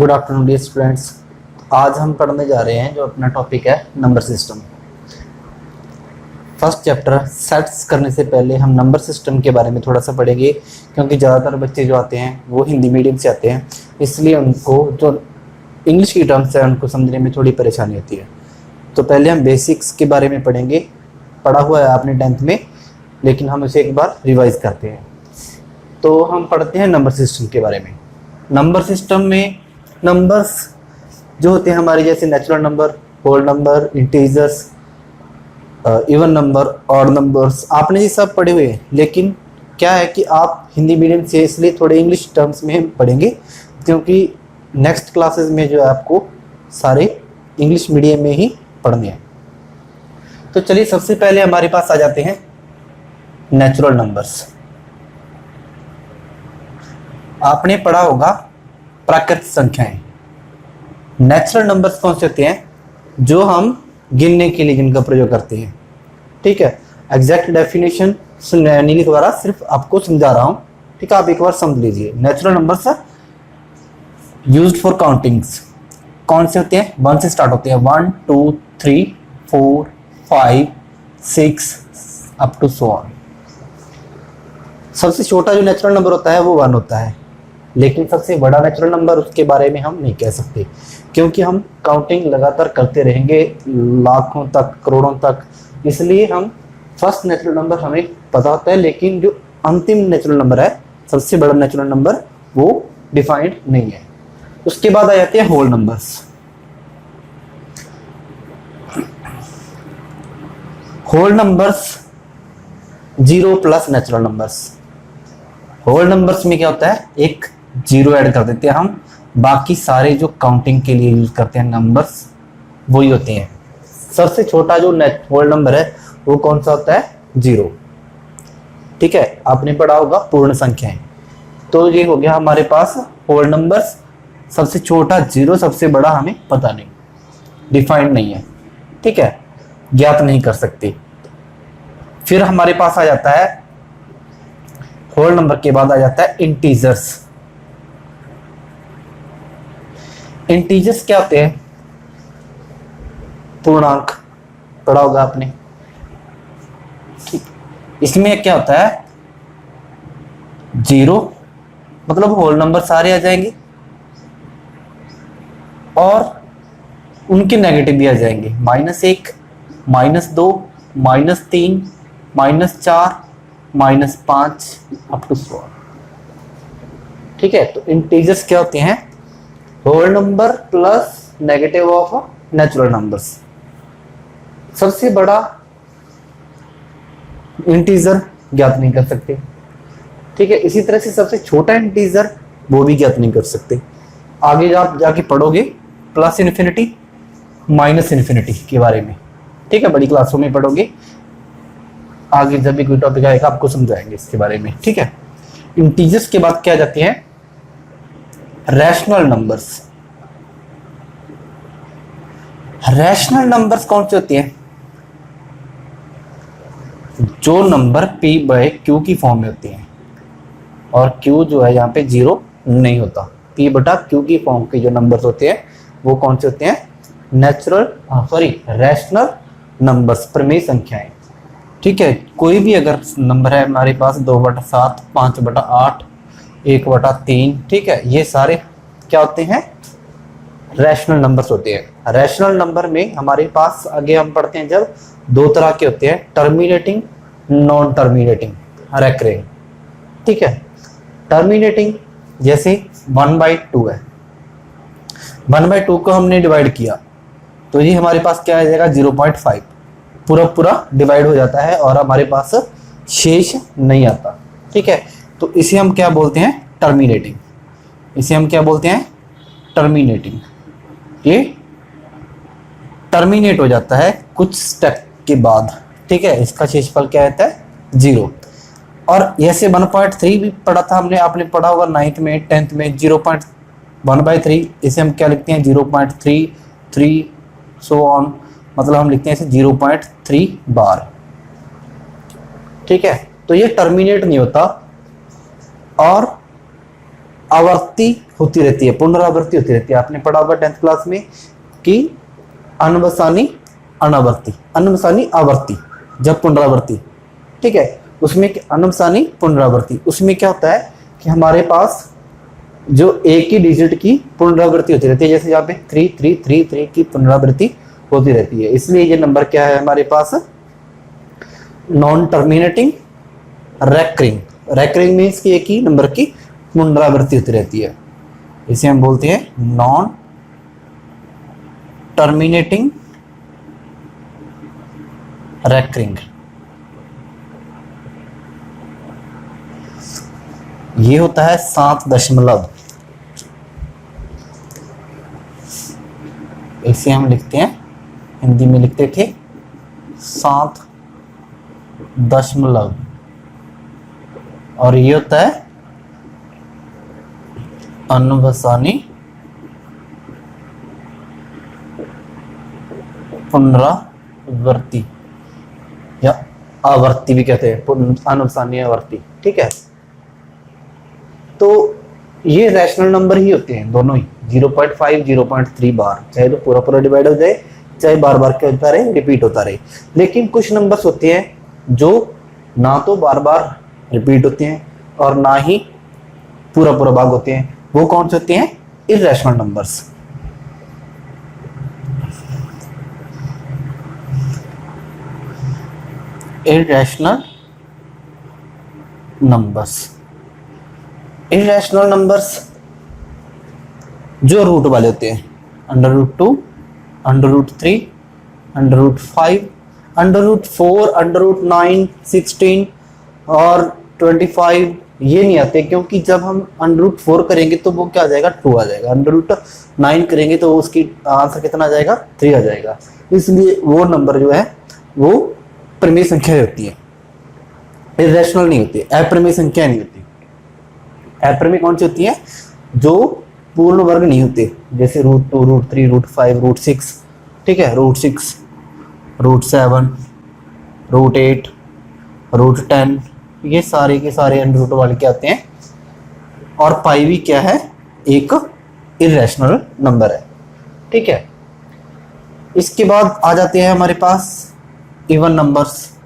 Good afternoon dear students. आज हम पढ़ने जा रहे हैं जो अपना टॉपिक है number system. First chapter sets करने से पहले हम नंबर सिस्टम के बारे में थोड़ा सा पढ़ेंगे, क्योंकि ज़्यादातर बच्चे जो आते हैं वो हिंदी मीडियम से आते हैं, इसलिए उनको जो इंग्लिश की टर्म्स है उनको समझने में थोड़ी परेशानी होती है। तो पहले हम बेसिक्स के बारे में पढ़ेंगे, पढ़ा हुआ है आपने 10th में, लेकिन हम उसे एक बार रिवाइज करते हैं। तो हम पढ़ते हैं नंबर सिस्टम के बारे में। नंबर सिस्टम में नंबर्स जो होते हैं हमारे, जैसे natural number, whole number, integers, even number, odd numbers, आपने ये सब पढ़े हुए हैं। लेकिन क्या है कि आप हिंदी मीडियम से इसलिए थोड़े इंग्लिश टर्म्स में पढ़ेंगे, क्योंकि नेक्स्ट क्लासेस में जो है आपको सारे इंग्लिश मीडियम में ही पढ़ने हैं। तो चलिए सबसे पहले हमारे पास आ जाते हैं नेचुरल नंबर्स। आपने पढ़ा होगा प्राकृतिक संख्याएं। नेचुरल नंबर्स कौन से होते हैं? जो हम गिनने के लिए जिनका प्रयोग करते हैं। ठीक है, एग्जैक्ट डेफिनेशन नहीं लिखवा रहा, सिर्फ आपको समझा रहा हूं। ठीक है, आप एक बार समझ लीजिए। Natural numbers used for countings कौन से होते हैं? 1 से स्टार्ट होते हैं, 1 2 3 4 5 6 अप टू सो ऑन। सबसे छोटा जो नेचुरल नंबर होता है वो 1 होता है, लेकिन सबसे बड़ा नेचुरल नंबर उसके बारे में हम नहीं कह सकते, क्योंकि हम काउंटिंग लगातार करते रहेंगे लाखों तक, करोड़ों तक। इसलिए हम फर्स्ट नेचुरल नंबर हमें पता होता है, लेकिन जो अंतिम नेचुरल नंबर है, सबसे बड़ा नेचुरल नंबर, वो डिफाइंड नहीं है। उसके बाद आ जाते हैं whole numbers. Whole numbers 0 plus natural numbers. Whole numbers में क्या होता है? एक 0 ऐड कर देते हैं हम, बाकी सारे जो काउंटिंग के लिए यूज करते हैं नंबर्स वही होते हैं। सबसे छोटा जो होल नंबर है वो कौन सा होता है? 0। ठीक है, आपने पढ़ा होगा पूर्ण संख्याएं। तो ये हो गया हमारे पास होल नंबर्स। सबसे छोटा 0, सबसे बड़ा हमें पता नहीं, डिफाइंड नहीं है। ठीक है, ज्ञात नहीं कर सकते। फिर हमारे पास आ जाता है होल नंबर के बाद आ जाता है इंटीजर्स। इंटीजर्स क्या होते हैं? पूर्णांक, पढ़ा होगा आपने। ठीक, इसमें क्या होता है? 0 मतलब होल नंबर सारे आ जाएंगे और उनके नेगेटिव भी आ जाएंगे, -1, -2, -3, -4, -5 अप टू 100। ठीक है, तो इंटीजर्स क्या होते हैं? Whole number plus negative of natural numbers. सबसे बड़ा इंटीजर ज्ञात नहीं कर सकते। ठीक है, इसी तरह से सबसे छोटा इंटीजर वो भी ज्ञात नहीं कर सकते। आगे आप जाके पढ़ोगे प्लस इन्फिनिटी, माइनस इन्फिनिटी के बारे में। ठीक है, बड़ी क्लासों में पढ़ोगे, आगे जब भी कोई टॉपिक आएगा आपको समझाएंगे इसके बारे में। ठीक है, इंटीजर्स के बाद क्या जाते हैं? Rational numbers. रैशनल नंबर्स कौन से होते हैं? जो नंबर p बाय q की फॉर्म में होते हैं, और q जो है यहाँ पे 0 नहीं होता। p बटा q की फॉर्म के जो नंबर्स होते हैं वो कौन से होते हैं? रैशनल नंबर्स, प्रमेय संख्याएं। ठीक है, कोई भी अगर नंबर है हमारे पास 2/7, 5/8, 1/3, ठीक है, ये सारे क्या होते हैं? रैशनल नंबर्स होते हैं। रैशनल नंबर में हमारे पास आगे हम पढ़ते हैं जब 2 तरह के होते हैं, टर्मिनेटिंग, नॉन टर्मिनेटिंग, रेकरिंग। ठीक है, टर्मिनेटिंग जैसे 1/2 है, 1/2 को हमने डिवाइड किया तो ये हमारे पास क्या आ जाएगा? 0.5, पूरा डिवाइड हो जाता है और हमारे पास शेष नहीं आता। ठीक है, तो इसे हम क्या बोलते हैं? टर्मिनेटिंग। इसे हम क्या बोलते हैं? टर्मिनेटिंग। ये टर्मिनेट हो जाता है कुछ स्टेप के बाद। ठीक है, इसका शेषफल क्या रहता है? 0। और ऐसे 1.3 भी पढ़ा था हमने, आपने पढ़ा होगा 9th में, 10th में। 0.1/3 इसे हम क्या लिखते हैं? 0.33 सो ऑन, मतलब हम लिखते हैं इसे 0.3 बार। ठीक है, तो ये टर्मिनेट नहीं होता। और आवर्ती होती रहती है, पुनरावृत्ति होती रहती है। आपने पढ़ा होगा 10th क्लास में कि अनवसानी अनावर्ती, अनवसानी आवर्ती जब पुनरावृत्ति, ठीक है, उसमें अनवसानी पुनरावृत्ति, उसमें क्या होता है कि हमारे पास जो एक ही डिजिट की पुनरावृत्ति होती रहती है, जैसे यहाँ पे 3333 की पुनरावृत्ति होती रहती है, इसलिए ये नंबर क्या है हमारे पास, non terminating recurring. Recurring means कि एक ही नंबर की पुनरावृत्ति होती रहती है, इसे हम बोलते हैं नॉन टर्मिनेटिंग रैकरिंग। ये होता है 7 इसे हम लिखते हैं, हिंदी में लिखते थे 7 दशमलव, और ये होता है अनवसानी पुनरावृत्ति या आवर्ती भी कहते हैं, अनवसानी आवर्ती, ठीक है। तो ये रैशनल नंबर ही होते हैं दोनों ही, 0.5 0.3 बार, चाहे तो पूरा पूरा डिवाइड हो जाए, चाहे बार बार क्या होता रहे, रिपीट होता रहे। लेकिन कुछ नंबर्स होते हैं जो ना तो बार बार रिपीट होते हैं और ना ही पूरा पूरा भाग होते हैं, वो कौन से होते हैं, irrational numbers. Irrational numbers, irrational numbers जो रूट वाले होते हैं, √2, √3, √5, √4, √9, 16 और 25 ये नहीं आते, क्योंकि जब हम √4 करेंगे तो वो क्या आ जाएगा, 2 आ जाएगा। √9 करेंगे तो उसकी आंसर कितना आ जाएगा, 3 आ जाएगा। इसलिए वो नंबर जो है वो परिमेय संख्या होती है, इर्रेशनल नहीं होती, अप्रमेय संख्या नहीं होती। अप्रमेय कौन सी होती है, जो पूर्ण वर्ग नहीं होते, जैसे √2, √3, √5, √6, ठीक है, √6, √7, √8, √10, ये सारे के सारे अंडर रूट वाले क्या आते हैं। और पाई भी क्या है, एक इर्रेशनल नंबर है, ठीक है। इसके बाद आ जाते हैं हमारे पास इवन नंबर्स।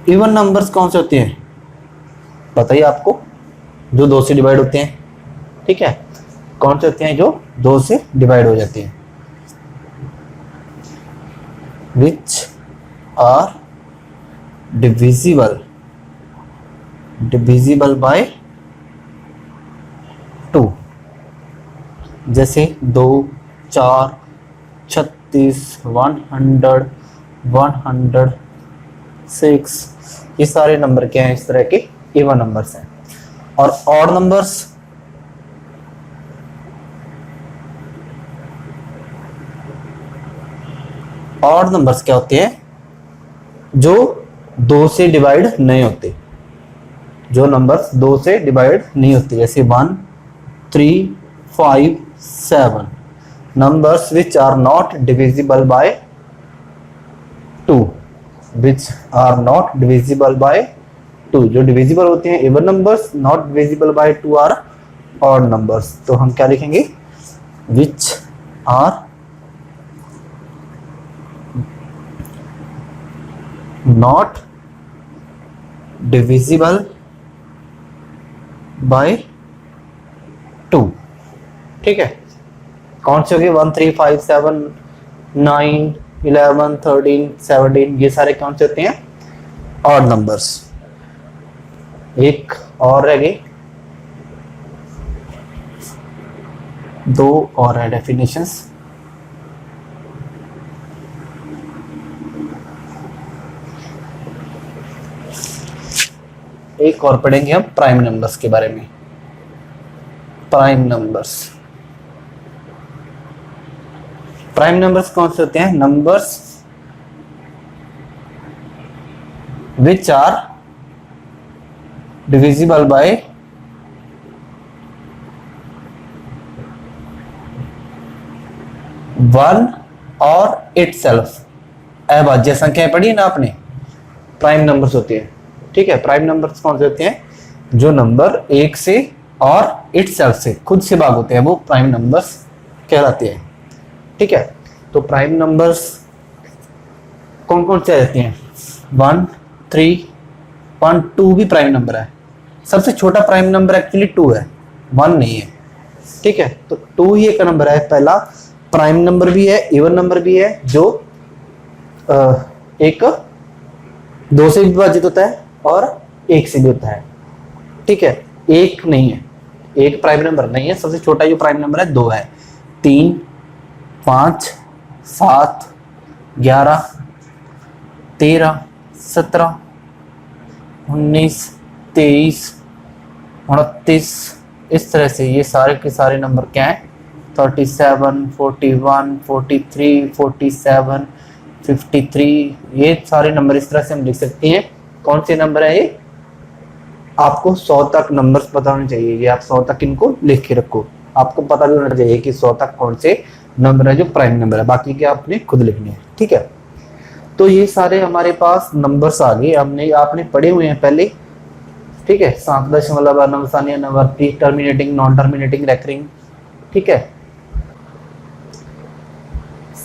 इवन नंबर्स कौन से होते हैं बताइए आपको, जो 2 से डिवाइड होते हैं, ठीक है। कौन से होते हैं जो 2 से डिवाइड हो जाते हैं, विच आर डिविजिबल बाय 2, जैसे 2, 4, 36, 100, 106, ये सारे नंबर क्या हैं, इस तरह के इवन नंबर्स हैं। और ऑड नंबर्स, ऑड नंबर्स क्या होते हैं, जो 2 से डिवाइड नहीं होते, जो नंबर्स 2 से डिवाइड नहीं होते, जैसे 1, 3, 5, 7, numbers which are not divisible by 2, which are not divisible by 2, जो डिविजिबल होते हैं even numbers, not divisible by 2 are odd numbers. तो हम क्या लिखेंगे, which are not divisible by 2, ठीक है। कौन से हो गए, 1, 3, 5, 7, 9, 11, 13, 17, ये सारे कौन से होते हैं, ऑड नंबर्स। एक और रह गए, 2 और है डेफिनेशंस। एक और पढ़ेंगे हम प्राइम नंबर्स के बारे में। प्राइम नंबर्स, प्राइम नंबर्स कौन से होते हैं, numbers which are divisible by 1 और इटसेल्फ। अभाज्य संख्याएं पढ़ी है ना आपने, प्राइम नंबर्स होते हैं, ठीक है। प्राइम नंबर्स कौन से होते हैं, जो नंबर एक से और इटसेल्फ से खुद से भाग होते हैं वो प्राइम नंबर्स कहलाते हैं। ठीक है, तो प्राइम नंबर्स कौन कौन से रहते हैं? 1, 3, 1, 2 भी प्राइम नंबर है। सबसे छोटा प्राइम नंबर एक्चुअली 2 है, 1 नहीं है। ठीक है, तो 2 ही एक नंबर है, पहला प्राइम नंबर भी है, इवन नंबर भी है, जो एक 2 से विभाजित होता है और 1 से भी होता है। ठीक है, एक नहीं है, एक प्राइम नंबर नहीं है। सबसे छोटा जो प्राइम नंबर है 2 है। 3, 5, 7, 11, 13, 17, 19, 23, 29, इस तरह से ये सारे के सारे नंबर क्या हैं? 37, 41, 43, 47, 53, ये सारे नंबर इस तरह से हम लिख सकते हैं। कौन से नंबर है ये? आपको 100 तक नंबर्स पता होने चाहिए, ये आप 100 तक इनको लिख के रखो। आपको पता भी होना चाहिए कि 100 तक कौन से नंबर है जो प्राइम नंबर है, बाकी के आपने खुद लिखने हैं। ठीक है, तो ये सारे हमारे पास नंबर्स आ गए, हमने आपने पढ़े हुए हैं पहले। ठीक है, 7.9 अनवसानी अनवर्ती, टर्मिनेटिंग, नॉन टर्मिनेटिंग, रेकरिंग। ठीक है,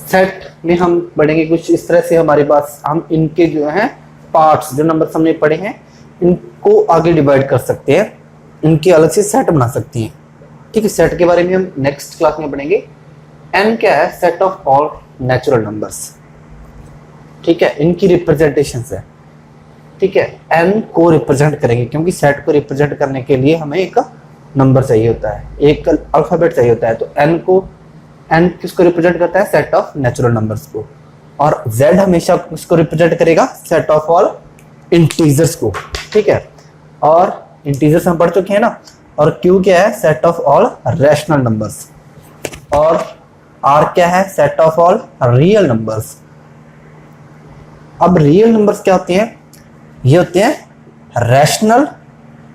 सेट में हम पढ़ेंगे कुछ इस तरह से। हमारे पास हम इनके जो हैं पार्ट्स, जो नंबर हमने पढ़े हैं, इनको आगे डिवाइड कर सकते हैं, इनके अलग से सेट बना सकते हैं। ठीक है, सेट के बारे में हम नेक्स्ट क्लास में पढ़ेंगे। एन क्या है? Set of all natural numbers. ठीक है, इनकी रिप्रेजेंटेशन है। ठीक है, एन को रिप्रेजेंट करेंगे, क्योंकि सेट को रिप्रेजेंट करने के लिए हमें एक नंबर चाहिए होता है, एक अल्फाबेट चाहिए होता है। तो एन किसको रिप्रेजेंट करता है? सेट ऑफ नेचुरल नंबर्स को। और जेड हमेशा किसको रिप्रेजेंट करेगा? सेट ऑफ ऑल इंटीजर्स को। ठीक है, और इंटीजर्स हम पढ़ चुके हैं ना। और क्यू क्या है? Set of all rational numbers. और आर क्या है? Set of all real numbers. अब रियल नंबर्स क्या होते हैं? ये होते हैं रैशनल।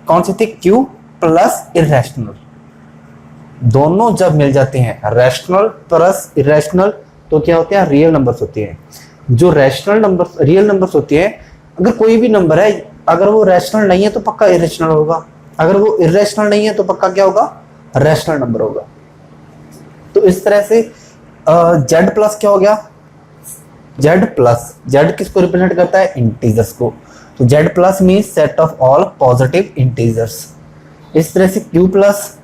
कौन से थे? Q plus irrational. दोनों जब मिल जाते हैं, रैशनल प्लस इरेशनल, तो क्या होते हैं? रियल नंबर्स होते हैं। जो रैशनल नंबर्स, रियल नंबर्स होते हैं, अगर कोई भी नंबर है, अगर वो रैशनल नहीं है तो पक्का इरेशनल होगा, अगर वो इरेशनल नहीं है तो पक्का क्या होगा? रैशनल नंबर होगा। तो इस तरह से जेड प्लस क्या हो गया? जेड प्लस, जेड किसको रिप्रेजेंट करता है? इंटीजर्स को। तो Z plus means set of all positive integers. इस तरह से Q plus,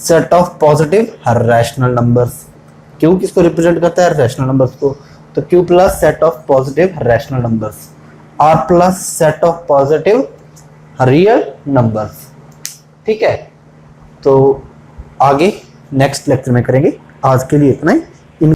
set of positive rational numbers. Q किसको रिप्रेजेंट करता है? रैशनल नंबर्स को। तो Q plus set of positive rational numbers. R plus set of positive real numbers. ठीक है, तो आगे नेक्स्ट लेक्चर में करेंगे। आज के लिए इतना ही।